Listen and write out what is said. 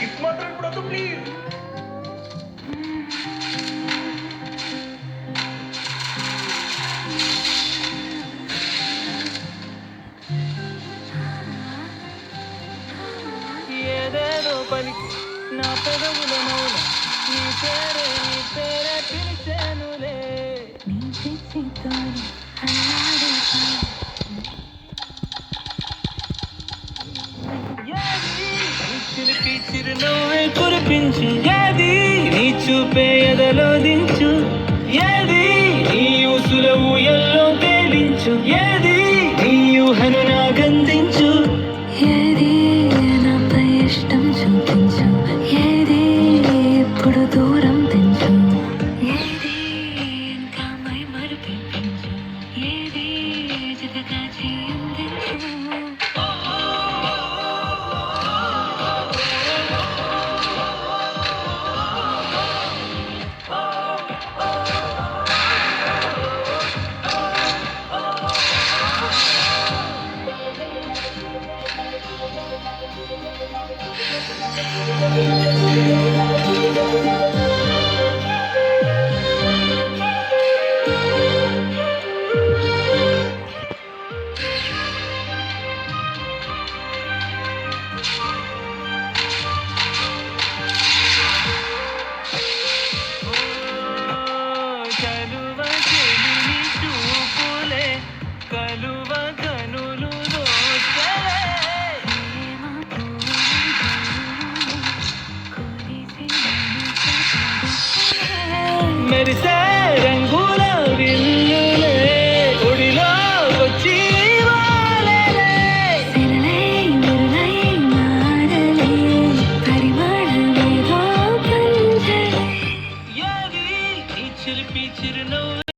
Kiss మాత్రం ఇప్పుడు వద్దు ప్లీజ్. ఏదేదో పలికి నా పెదవుల మౌన నీ పేరే పిలిచానులే. నీ పిచ్చితోని చిలిపి చిరునవ్వే కురిపించు, ఏది నీ చూపే ఎదలో దించు, ఏది నీ ఊసుల ఊయల్లో తేలించు, ఏది నీ ఊహను నాకందించు, ఏది నాపై ఇష్టం చూపించు, ఏది ఇప్పుడు దూరం తెంచు, ఏది ఇంకా మై మరిపించు, ఏది జతగా చేయందించు. కలువ చెలిమి చూపులే కలువ కనులు దోచలే, మెరిసే రంగుల విల్లులే ఒడిలో వచ్చి వాలేలే, సిరలై మురలై మారలే పరిమళమేదో పంచలే, ఏది ఈ చిలిపి చిరునవ్వు